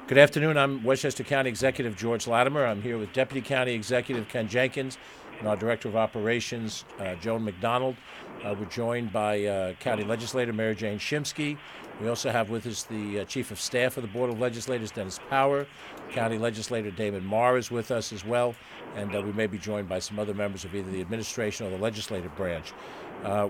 Good afternoon. I'm Westchester County Executive George Latimer. I'm here with Deputy County Executive Ken Jenkins and our Director of Operations, Joan McDonald. We're joined by County Legislator Mary Jane Shimsky. We also have with us the Chief of Staff of the Board of Legislators, Dennis Power. County Legislator David Marr is with us as well, and we may be joined by some other members of either the administration or the legislative branch.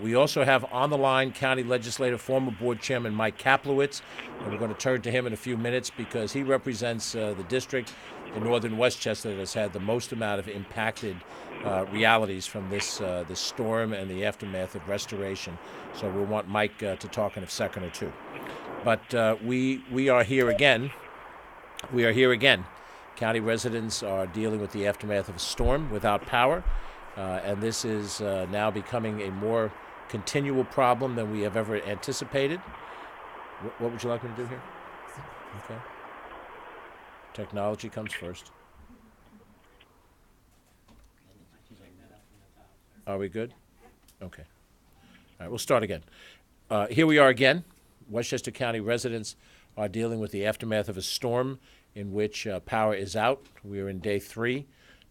We also have on the line County Legislator, former Board Chairman Mike Kaplowitz, and we're going to turn to him in a few minutes because he represents the district in northern Westchester that has had the most amount of impacted realities from this storm and the aftermath of restoration. So we'll want Mike to talk in a second or two. But we are here again. We are here again. County residents are dealing with the aftermath of a storm without power. And this is now becoming a more continual problem than we have ever anticipated. What would you like me to do here? Okay. Technology comes first. Are we good? Okay. All right, we'll start again. Here we are again. Westchester County residents are dealing with the aftermath of a storm in which power is out. We are in day 3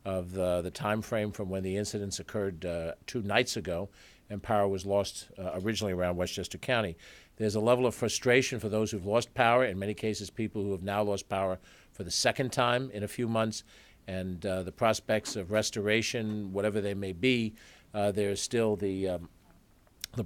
of the time frame from when the incidents occurred 2 nights ago, and power was lost originally around Westchester County. There's a level of frustration for those who've lost power, in many cases people who have now lost power for the second time in a few months, and the prospects of restoration, whatever they may be, there's still the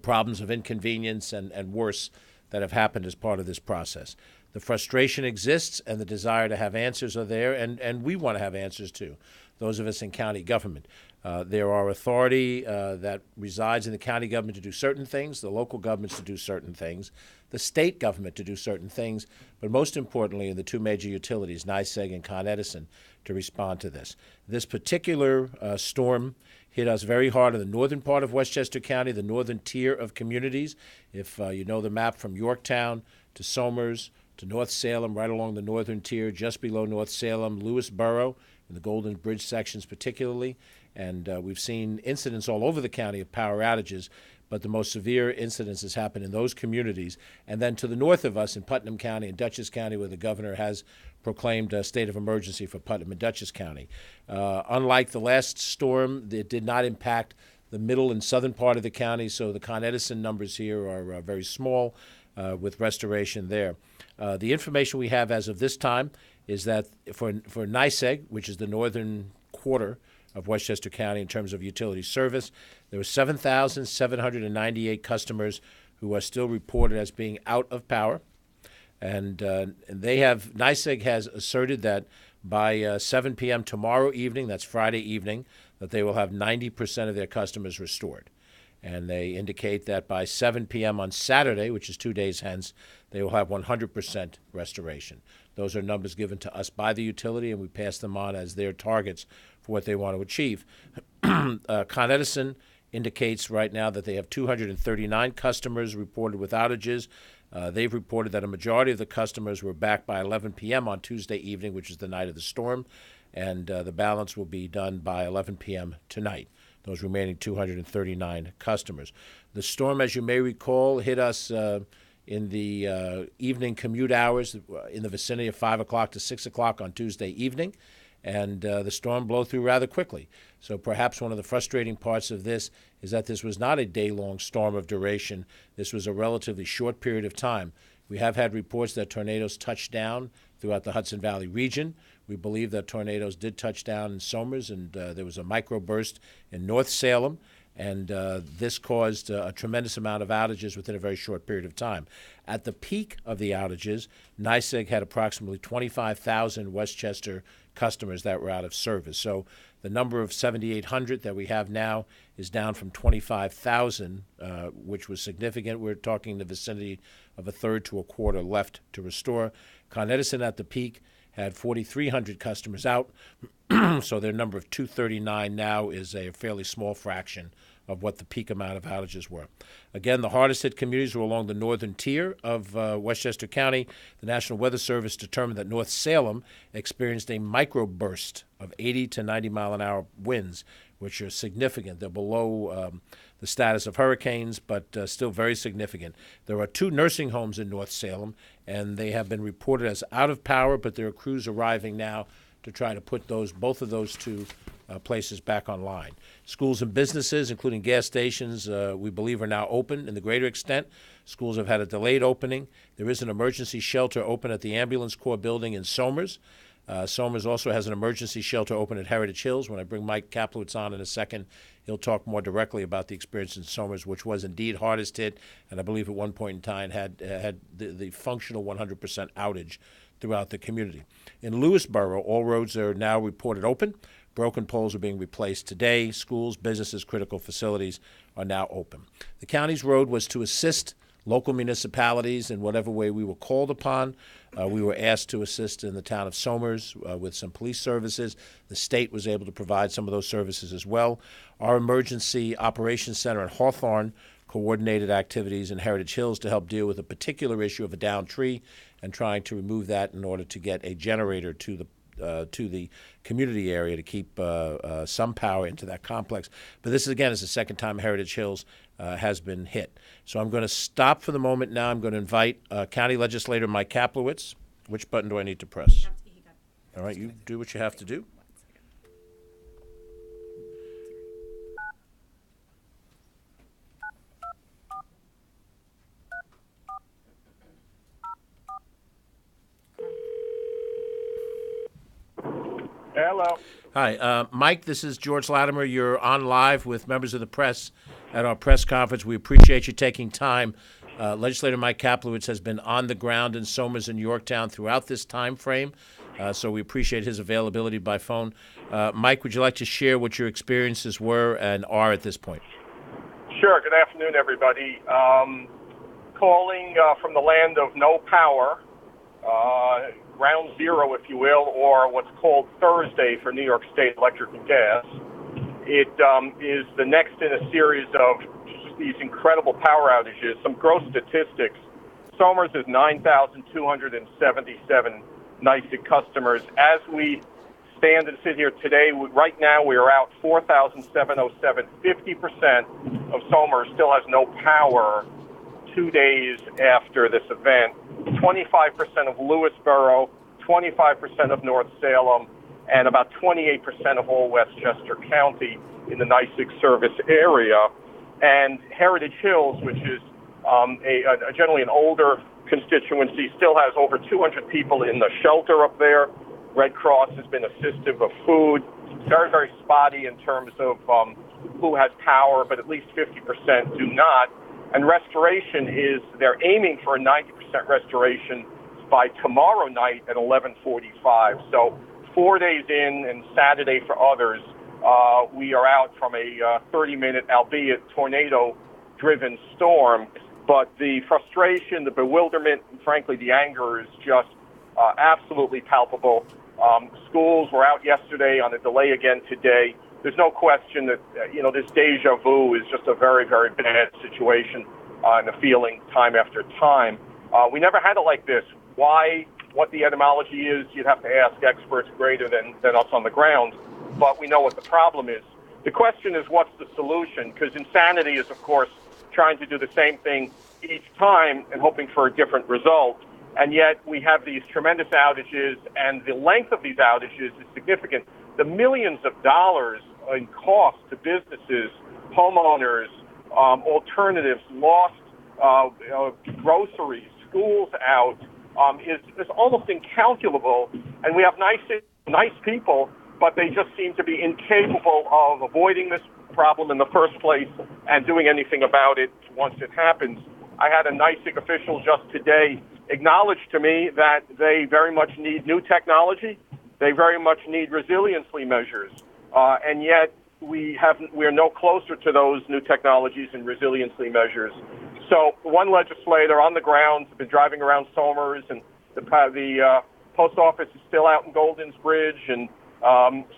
problems of inconvenience and worse that have happened as part of this process. The frustration exists and the desire to have answers are there, and we want to have answers too, those of us in county government. There are authority that resides in the county government to do certain things, the local governments to do certain things, the state government to do certain things, but most importantly, in the 2 major utilities, NYSEG and Con Edison, to respond to this. This particular storm hit us very hard in the northern part of Westchester County, the northern tier of communities. If you know the map from Yorktown to Somers to North Salem, right along the northern tier, just below North Salem, Lewisboro, in the Golden Bridge sections particularly. And we've seen incidents all over the county of power outages, but the most severe incidences happen in those communities. And then to the north of us in Putnam County and Dutchess County, where the governor has proclaimed a state of emergency for Putnam and Dutchess County. Unlike the last storm, it did not impact the middle and southern part of the county, so the Con Edison numbers here are very small with restoration there. The information we have as of this time is that for NYSEG, which is the northern quarter of Westchester County in terms of utility service, there were 7,798 customers who are still reported as being out of power. And NYSEG has asserted that by 7 p.m. tomorrow evening, that's Friday evening, that they will have 90% of their customers restored. And they indicate that by 7 p.m. on Saturday, which is 2 days hence, they will have 100% restoration. Those are numbers given to us by the utility, and we pass them on as their targets for what they want to achieve. Con Edison indicates right now that they have 239 customers reported with outages. They've reported that a majority of the customers were back by 11 p.m. on Tuesday evening, which is the night of the storm, and the balance will be done by 11 p.m. tonight, those remaining 239 customers. The storm, as you may recall, hit us in the evening commute hours in the vicinity of 5 o'clock to 6 o'clock on Tuesday evening, and the storm blew through rather quickly. So perhaps one of the frustrating parts of this is that this was not a day-long storm of duration. This was a relatively short period of time. We have had reports that tornadoes touched down throughout the Hudson Valley region. We believe that tornadoes did touch down in Somers, and there was a microburst in North Salem, and this caused a tremendous amount of outages within a very short period of time. At the peak of the outages, NYSEG had approximately 25,000 Westchester customers that were out of service. So the number of 7,800 that we have now is down from 25,000, which was significant. We're talking in the vicinity of a third to a quarter left to restore. Con Edison at the peak had 4,300 customers out, so their number of 239 now is a fairly small fraction of what the peak amount of outages were. Again, the hardest hit communities were along the northern tier of Westchester County. The National Weather Service determined that North Salem experienced a microburst of 80 to 90 mile an hour winds, which are significant. They're below the status of hurricanes, but still very significant. There are 2 nursing homes in North Salem, and they have been reported as out of power, but there are crews arriving now to try to put both of those 2 places back online. Schools and businesses, including gas stations, we believe are now open in the greater extent. Schools have had a delayed opening. There is an emergency shelter open at the Ambulance Corps building in Somers. Somers also has an emergency shelter open at Heritage Hills. When I bring Mike Kaplowitz on in a second, he'll talk more directly about the experience in Somers, which was indeed hardest hit, and I believe at one point in time had the functional 100% outage throughout the community. In Lewisboro, all roads are now reported open. Broken poles are being replaced today. Schools, businesses, critical facilities are now open. The county's road was to assist local municipalities in whatever way we were called upon. We were asked to assist in the town of Somers with some police services. The state was able to provide some of those services as well. Our emergency operations center in Hawthorne coordinated activities in Heritage Hills to help deal with a particular issue of a downed tree and trying to remove that in order to get a generator to the community area to keep some power into that complex. But this, again, is the second time Heritage Hills has been hit. So I'm going to stop for the moment now. I'm going to invite County Legislator Mike Kaplowitz. Which button do I need to press? All right, you do what you have to do. Hello. Hi, Mike, this is George Latimer. You're on live with members of the press at our press conference. We appreciate you taking time. Legislator Mike Kaplowitz has been on the ground in Somers and Yorktown throughout this time frame, so we appreciate his availability by phone. Mike, would you like to share what your experiences were and are at this point? Sure. Good afternoon, everybody. Calling from the land of no power, ground zero, if you will, or what's called Thursday for New York State Electric and Gas. It is the next in a series of these incredible power outages. Some gross statistics. Somers is 9,277 NYSEG customers. As we stand and sit here today, right now we are out 4,707. 50% of Somers still has no power 2 days after this event. 25% of Lewisboro, 25% of North Salem, and about 28% of all Westchester County in the NYSEG service area. And Heritage Hills, which is generally an older constituency, still has over 200 people in the shelter up there. Red Cross has been assistive of food. Very, very spotty in terms of who has power, but at least 50% do not. And restoration is, they're aiming for a 90% restoration by tomorrow night at 11:45. So 4 days in, and Saturday for others, we are out from a 30-minute, albeit tornado-driven storm. But the frustration, the bewilderment, and frankly the anger is just absolutely palpable. Schools were out yesterday on a delay again today. There's no question that, this deja vu is just a very, very bad situation and a feeling time after time. We never had it like this. Why, what the etymology is, you'd have to ask experts greater than us on the ground, but we know what the problem is. The question is, what's the solution? Because insanity is, of course, trying to do the same thing each time and hoping for a different result. And yet we have these tremendous outages, and the length of these outages is significant. The millions of dollars in cost to businesses, homeowners, alternatives, lost groceries, schools out, is almost incalculable. And we have nice people, but they just seem to be incapable of avoiding this problem in the first place and doing anything about it once it happens. I had a NYSEG official just today acknowledge to me that they very much need new technology. They very much need resiliency measures. And yet we are no closer to those new technologies and resiliency measures. So one legislator on the ground has been driving around Somers, and the post office is still out in Golden's Bridge, and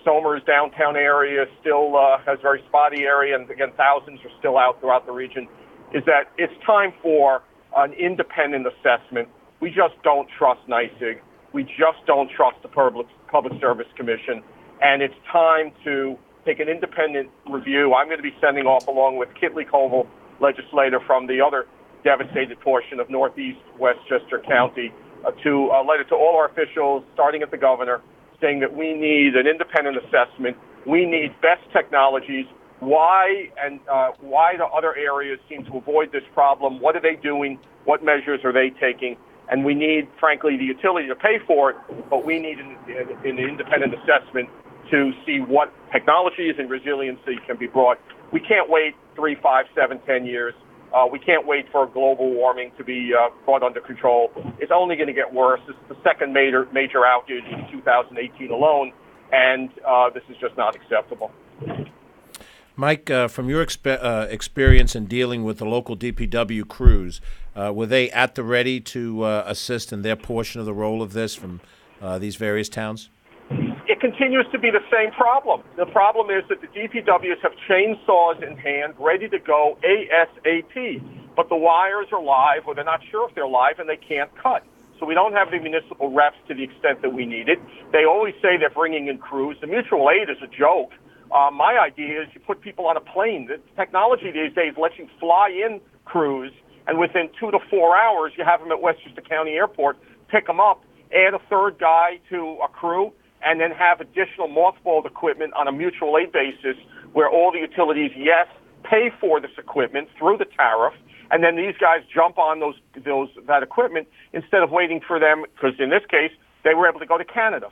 Somers downtown area still has very spotty area, and again, thousands are still out throughout the region, is that it's time for an independent assessment. We just don't trust NYSEG. We just don't trust the Public Service Commission. And it's time to take an independent review. I'm going to be sending off, along with Kitley Koval, legislator from the other devastated portion of northeast Westchester County, a letter to all our officials, starting at the governor, saying that we need an independent assessment. We need best technologies. Why the other areas seem to avoid this problem? What are they doing? What measures are they taking? And we need, frankly, the utility to pay for it, but we need an independent assessment to see what technologies and resiliency can be brought. We can't wait 3, 5, 7, 10 years. We can't wait for global warming to be brought under control. It's only going to get worse. This is the second major outage in 2018 alone, and this is just not acceptable. Mike, from your experience in dealing with the local DPW crews, were they at the ready to assist in their portion of the role of this from these various towns? It continues to be the same problem. The problem is that the DPWs have chainsaws in hand, ready to go ASAP, but the wires are live, or they're not sure if they're live, and they can't cut. So we don't have the municipal reps to the extent that we need it. They always say they're bringing in crews. The mutual aid is a joke. My idea is you put people on a plane. The technology these days lets you fly in crews, and within 2 to 4 hours, you have them at Westchester County Airport, pick them up, add a third guy to a crew, and then have additional mothballed equipment on a mutual aid basis where all the utilities, yes, pay for this equipment through the tariff, and then these guys jump on that equipment instead of waiting for them, because in this case, they were able to go to Canada.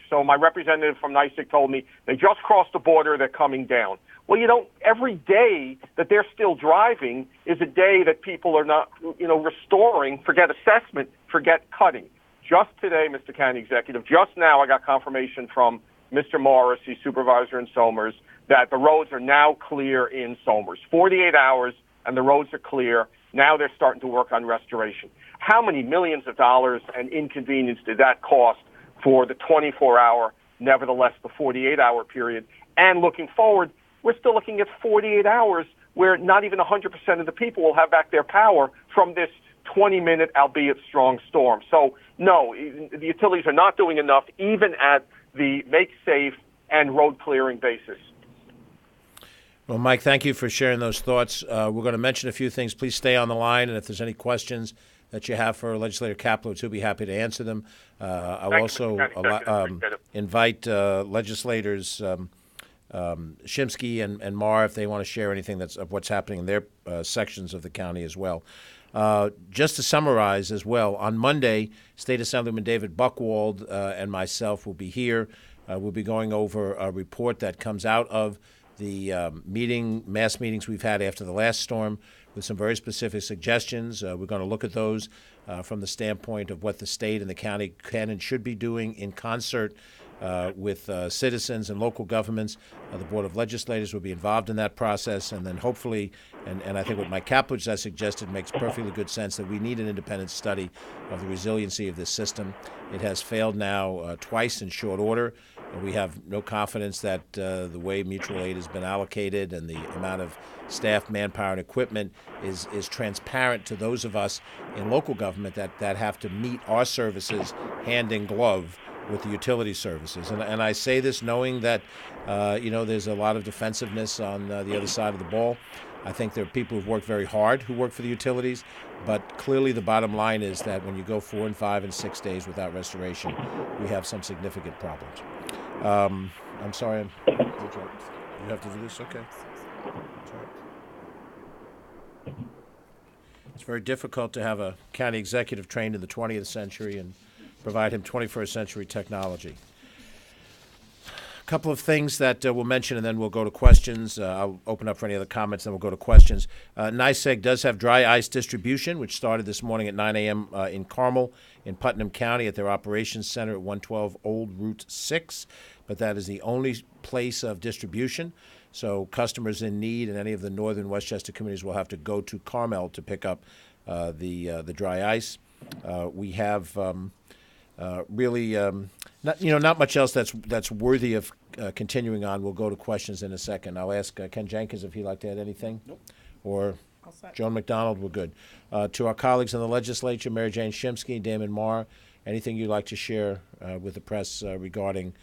So my representative from NYSEG told me they just crossed the border, they're coming down. Well, every day that they're still driving is a day that people are not, restoring, forget assessment, forget cutting. Just today, Mr. County Executive, just now I got confirmation from Mr. Morris, the supervisor in Somers, that the roads are now clear in Somers. 48 hours and the roads are clear. Now they're starting to work on restoration. How many millions of dollars and inconvenience did that cost for the 24-hour, nevertheless the 48-hour period? And looking forward, we're still looking at 48 hours where not even 100% of the people will have back their power from this 20-minute, albeit strong storm. So, no, the utilities are not doing enough, even at the make safe and road clearing basis. Well, Mike, thank you for sharing those thoughts. We're going to mention a few things. Please stay on the line, and if there's any questions that you have for Legislator Kaplowitz, he'll be happy to answer them. I'll also invite legislators Shimsky and Marr if they want to share anything of what's happening in their sections of the county as well. Just to summarize as well, on Monday, State Assemblyman David Buchwald and myself will be here. We'll be going over a report that comes out of the mass meetings we've had after the last storm with some very specific suggestions. We're going to look at those from the standpoint of what the state and the county can and should be doing in concert with citizens and local governments. The Board of Legislators will be involved in that process, and then hopefully, and I think what Mike Kaplowitz has suggested makes perfectly good sense, that we need an independent study of the resiliency of this system. It has failed now twice in short order. We have no confidence that the way mutual aid has been allocated and the amount of staff, manpower, and equipment is transparent to those of us in local government that have to meet our services hand in glove with the utility services. And I say this knowing that, there's a lot of defensiveness on the other side of the ball. I think there are people who've worked very hard who work for the utilities, but clearly the bottom line is that when you go 4 and 5 and 6 days without restoration, we have some significant problems. I'm sorry. You have to do this? Okay. It's very difficult to have a county executive trained in the 20th century and provide him 21st century technology. A couple of things that we'll mention, and then we'll go to questions. I'll open up for any other comments, then we'll go to questions. NYSEG does have dry ice distribution, which started this morning at 9 a.m. In Carmel in Putnam County at their operations center at 112 Old Route 6, but that is the only place of distribution. So customers in need in any of the northern Westchester communities will have to go to Carmel to pick up the dry ice. We have not much else that's worthy of continuing on. We'll go to questions in a second. I'll ask Ken Jenkins if he'd like to add anything. Nope. Or Joan McDonald. We're good. To our colleagues in the legislature, Mary Jane Shimsky, Damon Marr, anything you'd like to share with the press regarding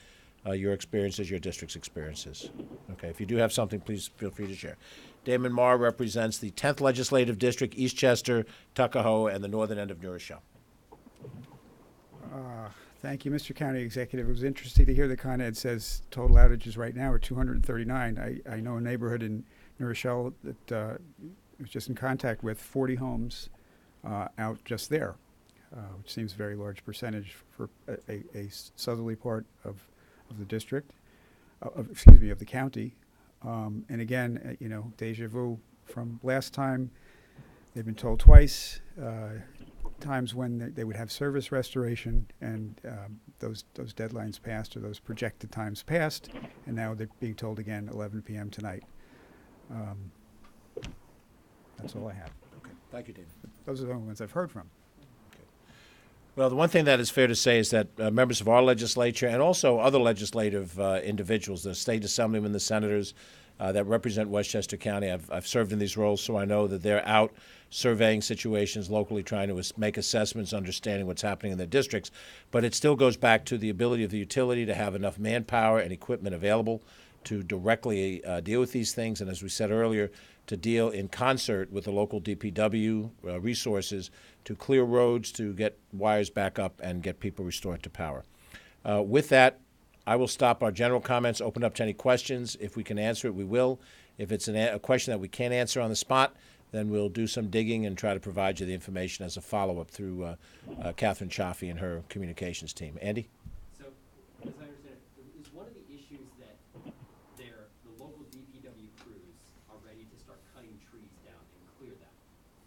your experiences, your district's experiences. Okay, if you do have something, please feel free to share. Damon Marr represents the 10th Legislative District, Eastchester, Tuckahoe, and the northern end of New Rochelle. Thank you, Mr. County Executive. It was interesting to hear that Con Ed says total outages right now are 239. I know a neighborhood in New Rochelle that was just in contact with 40 homes out just there, which seems a very large percentage for a southerly part of the district, of the county. And again, deja vu from last time. They've been told twice, times when they would have service restoration, and those deadlines passed, or those projected times passed, and now they're being told again 11 p.m. tonight. That's all I have. Okay, thank you, David. Those are the only ones I've heard from. Well, the one thing that is fair to say is that members of our legislature and also other legislative individuals, the state assemblymen, the senators that represent Westchester County, I've served in these roles, so I know that they're out surveying situations locally, trying to make assessments, understanding what's happening in their districts. But it still goes back to the ability of the utility to have enough manpower and equipment available to directly deal with these things, and as we said earlier, to deal in concert with the local DPW resources to clear roads, to get wires back up, and get people restored to power. With that, I will stop our general comments, open up to any questions. If we can answer it, we will. If it's a question that we can't answer on the spot, then we'll do some digging and try to provide you the information as a follow-up through Catherine Chaffee and her communications team. Andy? So, as I understand it, is one of the issues that the local DPW crews are ready to start cutting trees down and clear them,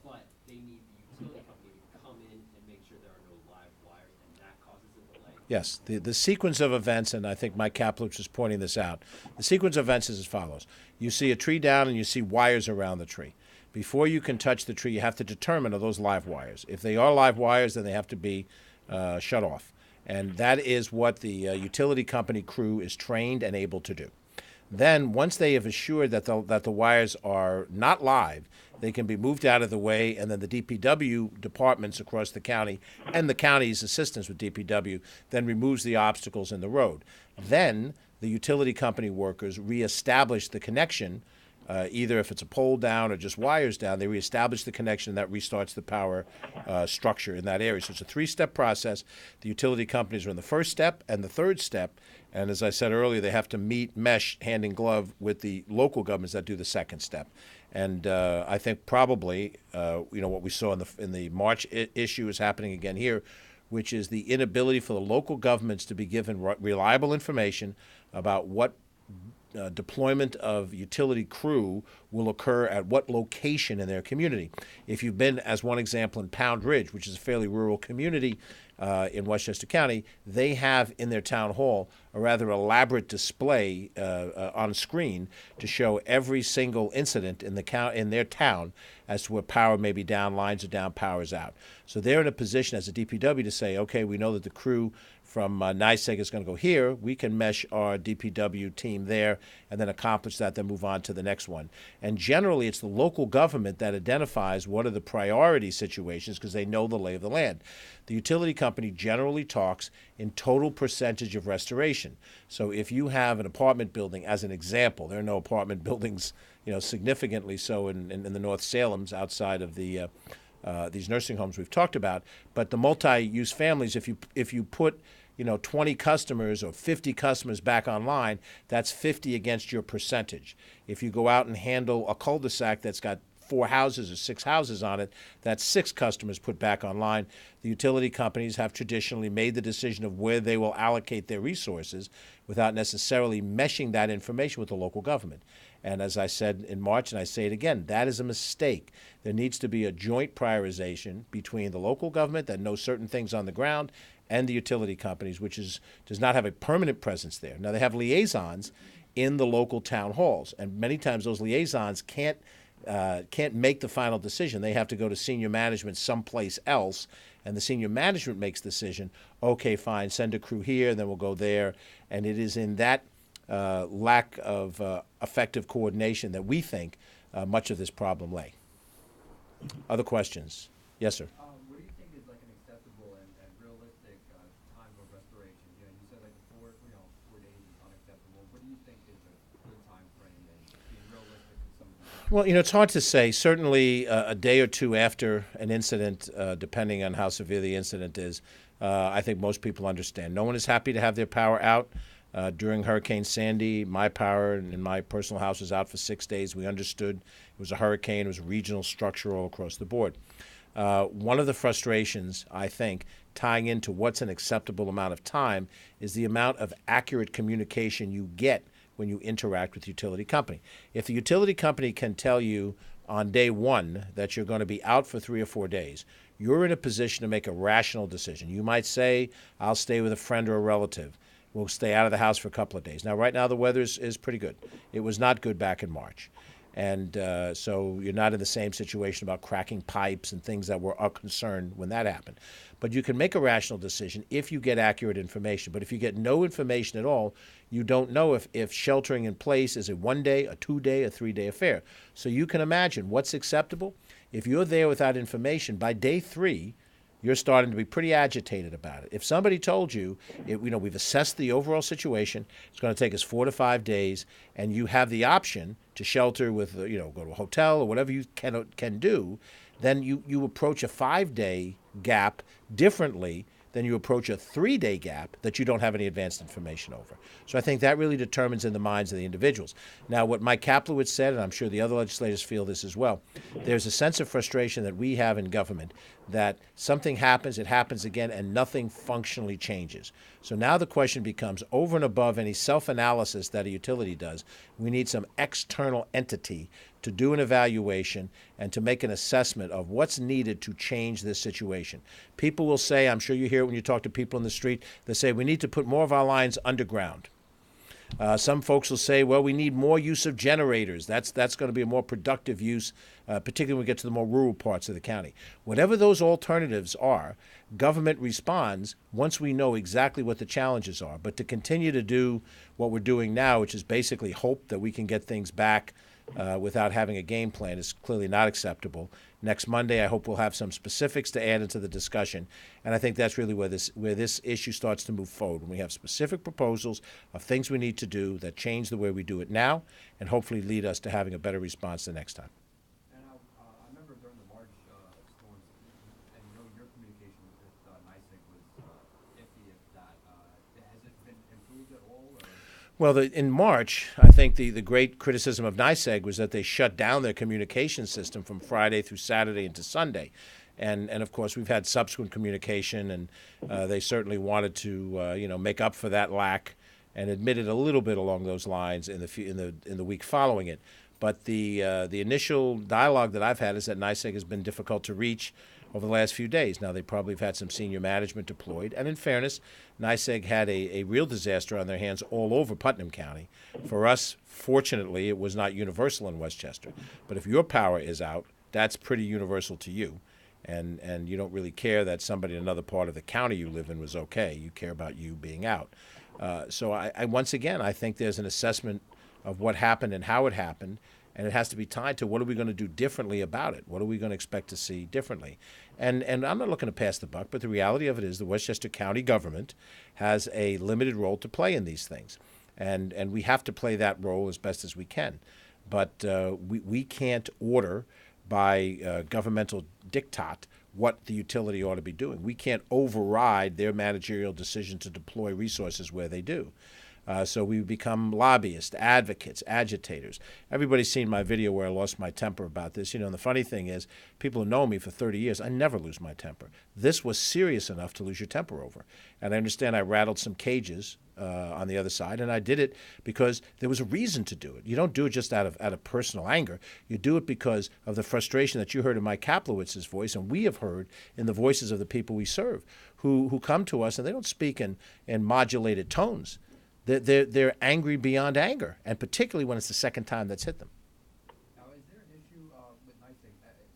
but they need the utility company to come in and make sure there are no live wires, and that causes a delay? Yes, the sequence of events, and I think Mike Kaplowitz was pointing this out, the sequence of events is as follows. You see a tree down and you see wires around the tree. Before you can touch the tree, you have to determine are those live wires. If they are live wires, then they have to be shut off. And that is what the utility company crew is trained and able to do. Then, once they have assured that the wires are not live, they can be moved out of the way, and then the DPW departments across the county and the county's assistance with DPW then removes the obstacles in the road. Then the utility company workers reestablish the connection, either if it's a pole down or just wires down, they reestablish the connection, and that restarts the power structure in that area. So it's a three-step process. The utility companies are in the first step and the third step, and as I said earlier, they have to mesh hand in glove with the local governments that do the second step. And I think probably, what we saw in the March issue is happening again here, which is the inability for the local governments to be given reliable information about what deployment of utility crew will occur at what location in their community. If you've been, as one example, in Pound Ridge, which is a fairly rural community in Westchester County, they have in their town hall a rather elaborate display on screen to show every single incident in their town as to where power may be down, lines are down, power is out. So they're in a position as a DPW to say, okay, we know that the crew from NYSEG is going to go here. We can mesh our DPW team there and then accomplish that, then move on to the next one. And generally, it's the local government that identifies what are the priority situations because they know the lay of the land. The utility company generally talks in total percentage of restoration. So if you have an apartment building, as an example, there are no apartment buildings, significantly so in the North Salems outside of the these nursing homes we've talked about, but the multi-use families, if you put 20 customers or 50 customers back online, that's 50 against your percentage. If you go out and handle a cul-de-sac that's got 4 houses or 6 houses on it, that's 6 customers put back online. The utility companies have traditionally made the decision of where they will allocate their resources without necessarily meshing that information with the local government. And as I said in March, and I say it again, that is a mistake. There needs to be a joint prioritization between the local government that knows certain things on the ground and the utility companies, which does not have a permanent presence there. Now, they have liaisons in the local town halls, and many times those liaisons can't make the final decision. They have to go to senior management someplace else, and the senior management makes the decision, okay, fine, send a crew here, then we'll go there. And it is in that lack of effective coordination that we think much of this problem lay. Other questions? Yes, sir. What do you think is like an acceptable and realistic time of restoration? You said like 4 days is Well, it's hard to say. Certainly, a day or two after an incident, depending on how severe the incident is, I think most people understand. No one is happy to have their power out. During Hurricane Sandy, my power in my personal house was out for 6 days. We understood it was a hurricane. It was regional, structural, across the board. One of the frustrations, I think, tying into what's an acceptable amount of time is the amount of accurate communication you get when you interact with the utility company. If the utility company can tell you on day one that you're going to be out for 3 or 4 days, you're in a position to make a rational decision. You might say, I'll stay with a friend or a relative. We'll stay out of the house for a couple of days. Now, right now, the weather is pretty good. It was not good back in March. And so you're not in the same situation about cracking pipes and things that were a concern when that happened. But you can make a rational decision if you get accurate information. But if you get no information at all, you don't know if sheltering in place is a 1 day, a 2 day, a 3 day affair. So you can imagine what's acceptable. If you're there without information, by day 3, you're starting to be pretty agitated about it. If somebody told you, we've assessed the overall situation, it's going to take us 4 to 5 days, and you have the option to shelter with, go to a hotel or whatever you can do, then you approach a 5-day gap differently than you approach a 3-day gap that you don't have any advanced information over. So I think that really determines in the minds of the individuals. Now, what Mike Kaplowitz said, and I'm sure the other legislators feel this as well, there's a sense of frustration that we have in government that something happens, it happens again, and nothing functionally changes. So now the question becomes, over and above any self-analysis that a utility does, we need some external entity to do an evaluation and to make an assessment of what's needed to change this situation. People will say, I'm sure you hear it when you talk to people in the street, they say, we need to put more of our lines underground. Some folks will say, well, we need more use of generators. That's going to be a more productive use, particularly when we get to the more rural parts of the county. Whatever those alternatives are, government responds once we know exactly what the challenges are. But to continue to do what we're doing now, which is basically hope that we can get things back without having a game plan, is clearly not acceptable. Next Monday, I hope we'll have some specifics to add into the discussion, and I think that's really where this issue starts to move forward, when we have specific proposals of things we need to do that change the way we do it now and hopefully lead us to having a better response the next time. And I remember during the March storms, and your communication with NYSEG was iffy, if that. Has it been improved at all? Or? Well, in March, I think the great criticism of NYSEG was that they shut down their communication system from Friday through Saturday into Sunday. And of course, we've had subsequent communication, and they certainly wanted to make up for that lack and admitted a little bit along those lines in the week following it. But the initial dialogue that I've had is that NYSEG has been difficult to reach over the last few days. Now, they probably have had some senior management deployed. And in fairness, NYSEG had a real disaster on their hands all over Putnam County. For us, fortunately, it was not universal in Westchester. But if your power is out, that's pretty universal to you. And you don't really care that somebody in another part of the county you live in was okay. You care about you being out. So I once again, I think there's an assessment of what happened and how it happened, and it has to be tied to what are we going to do differently about it? What are we going to expect to see differently? And I'm not looking to pass the buck, but the reality of it is the Westchester County government has a limited role to play in these things. And we have to play that role as best as we can. But we can't order by governmental diktat what the utility ought to be doing. We can't override their managerial decision to deploy resources where they do. So we become lobbyists, advocates, agitators. Everybody's seen my video where I lost my temper about this. And the funny thing is, people who know me for 30 years, I never lose my temper. This was serious enough to lose your temper over. And I understand I rattled some cages on the other side, and I did it because there was a reason to do it. You don't do it just out of personal anger. You do it because of the frustration that you heard in Mike Kaplowitz's voice, and we have heard in the voices of the people we serve who come to us, and they don't speak in modulated tones. They're angry beyond anger, and particularly when it's the second time that's hit them. Now, is there an issue with NYSEG?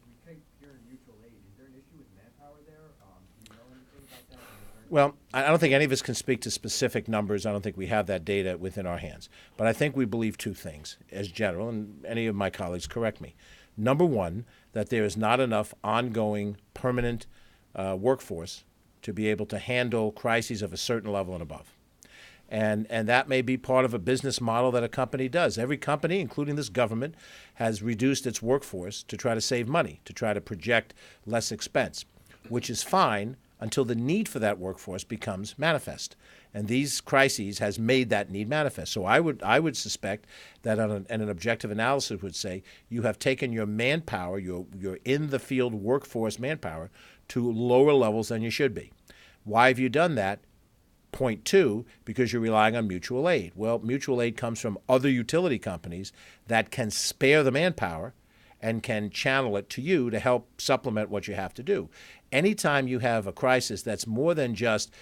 We keep hearing mutual aid. Is there an issue with manpower there? Do you know anything about that? Well, I don't think any of us can speak to specific numbers. I don't think we have that data within our hands. But I think we believe two things as general, and any of my colleagues correct me. Number one, that there is not enough ongoing permanent workforce to be able to handle crises of a certain level and above. And that may be part of a business model that a company does. Every company, including this government, has reduced its workforce to try to save money, to try to project less expense, which is fine until the need for that workforce becomes manifest. And these crises has made that need manifest. So I would suspect that an objective analysis would say you have taken your manpower, your in the field workforce manpower, to lower levels than you should be. Why have you done that? Point two, because you're relying on mutual aid. Well, mutual aid comes from other utility companies that can spare the manpower and can channel it to you to help supplement what you have to do. Anytime you have a crisis that's more than just,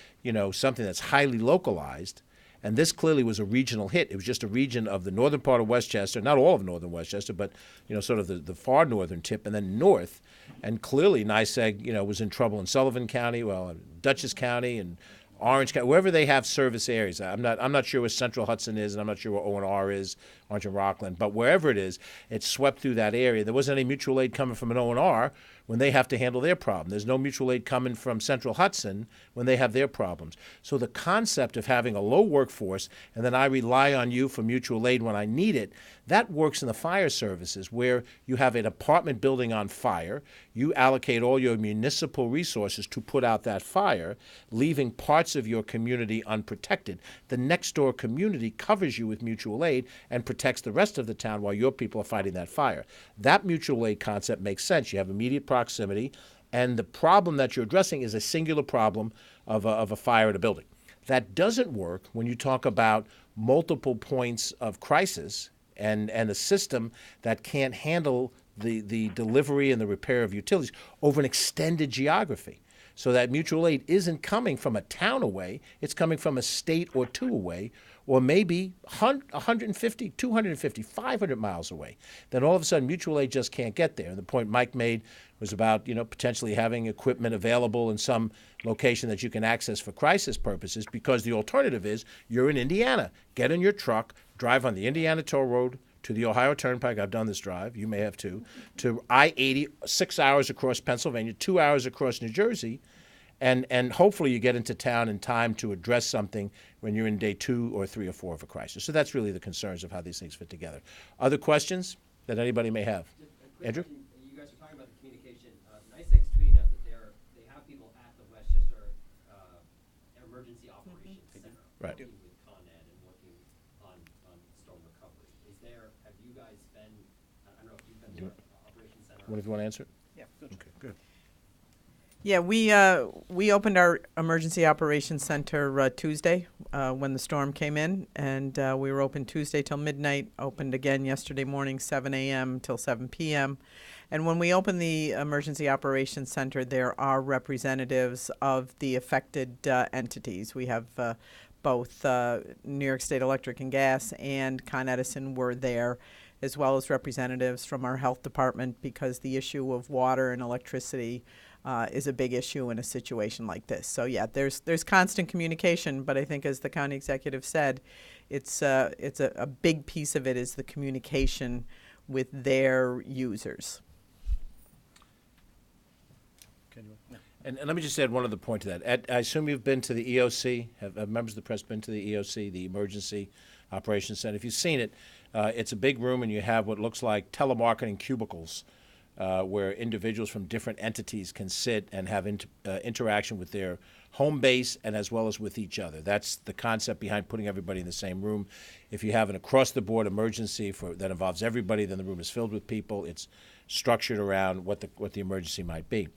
something that's highly localized, and this clearly was a regional hit. It was just a region of the northern part of Westchester, not all of northern Westchester, but sort of the far northern tip, and then north. And clearly NYSEG, was in trouble in Sullivan County, Dutchess County, and Orange County, wherever they have service areas. I'm not sure where Central Hudson is, and I'm not sure where O&R is, Orange and Rockland, but wherever it is, it's swept through that area. There wasn't any mutual aid coming from an O&R when they have to handle their problem. There's no mutual aid coming from Central Hudson when they have their problems. So the concept of having a low workforce and then I rely on you for mutual aid when I need it, that works in the fire services where you have an apartment building on fire, you allocate all your municipal resources to put out that fire, leaving parts of your community unprotected. The next door community covers you with mutual aid and protects the rest of the town while your people are fighting that fire. That mutual aid concept makes sense. You have immediate proximity, and the problem that you're addressing is a singular problem of a fire in a building. That doesn't work when you talk about multiple points of crisis and a system that can't handle the delivery and the repair of utilities over an extended geography. So that mutual aid isn't coming from a town away, it's coming from a state or two away, or maybe 150, 250, 500 miles away. Then all of a sudden mutual aid just can't get there. And the point Mike made was about potentially having equipment available in some location that you can access for crisis purposes, because the alternative is you're in Indiana. Get in your truck, drive on the Indiana Toll Road to the Ohio Turnpike. I've done this drive. You may have too. To I-80, 6 hours across Pennsylvania, 2 hours across New Jersey, and hopefully you get into town in time to address something when you're in day 2 or 3 or 4 of a crisis. So that's really the concerns of how these things fit together. Other questions that anybody may have? Andrew? You guys are talking about the communication. NYSEG's tweeting out that they have people at the Westchester Emergency Operations Center Right. working with Con Ed and working on storm recovery. Have you guys been, I don't know if you've been to the Operations Center? What if you want to answer it? Yeah. Okay, good. Yeah, we opened our emergency operations center Tuesday when the storm came in, and we were open Tuesday till midnight, opened again yesterday morning, 7 a.m. till 7 p.m. And when we open the emergency operations center, there are representatives of the affected entities. We have both New York State Electric and Gas and Con Edison were there, as well as representatives from our health department, because the issue of water and electricity is a big issue in a situation like this. So yeah, there's constant communication, but I think, as the county executive said, it's a big piece of it is the communication with their users. And let me just add one other point to that. I assume you've been to the EOC. Have members of the press been to the EOC, the Emergency Operations Center? If you've seen it, it's a big room, and you have what looks like telemarketing cubicles where individuals from different entities can sit and have interaction with their home base and as well as with each other. That's the concept behind putting everybody in the same room. If you have an across-the-board emergency that involves everybody, then the room is filled with people. It's structured around what the emergency might be.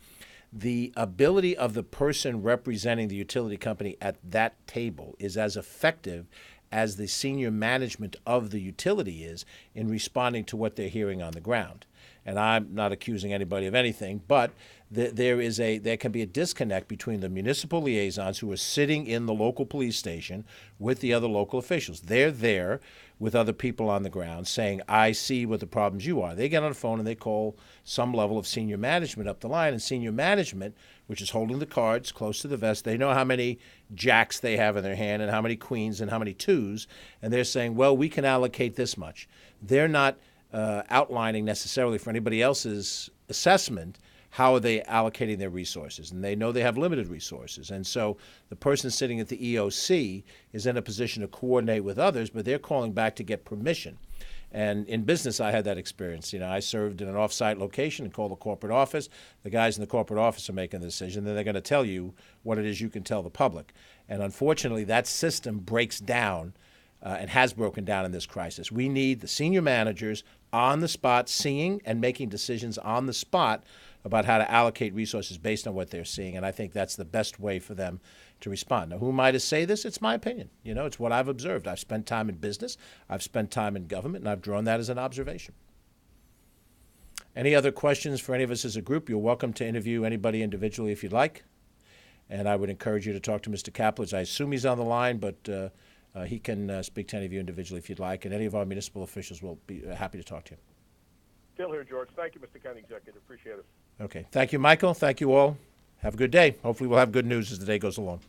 The ability of the person representing the utility company at that table is as effective as the senior management of the utility is in responding to what they're hearing on the ground. And I'm not accusing anybody of anything, but there can be a disconnect between the municipal liaisons who are sitting in the local police station with the other local officials. They're there with other people on the ground saying, I see what the problems you are. They get on the phone and they call some level of senior management up the line, and senior management, which is holding the cards close to the vest, they know how many jacks they have in their hand and how many queens and how many twos, and they're saying, well, we can allocate this much. They're not outlining necessarily for anybody else's assessment how are they allocating their resources? And they know they have limited resources. And so the person sitting at the EOC is in a position to coordinate with others, but they're calling back to get permission. And in business, I had that experience. I served in an off-site location and called the corporate office. The guys in the corporate office are making the decision. Then they're going to tell you what it is you can tell the public. And unfortunately, that system breaks down and has broken down in this crisis. We need the senior managers on the spot, seeing and making decisions on the spot about how to allocate resources based on what they're seeing. And I think that's the best way for them to respond. Now, who am I to say this? It's my opinion. It's what I've observed. I've spent time in business, I've spent time in government, and I've drawn that as an observation. Any other questions for any of us as a group? You're welcome to interview anybody individually if you'd like. And I would encourage you to talk to Mr. Kaplitz. I assume he's on the line, but he can speak to any of you individually if you'd like. And any of our municipal officials will be happy to talk to you. Still here, George. Thank you, Mr. County Executive. Appreciate it. Okay. Thank you, Michael. Thank you all. Have a good day. Hopefully we'll have good news as the day goes along.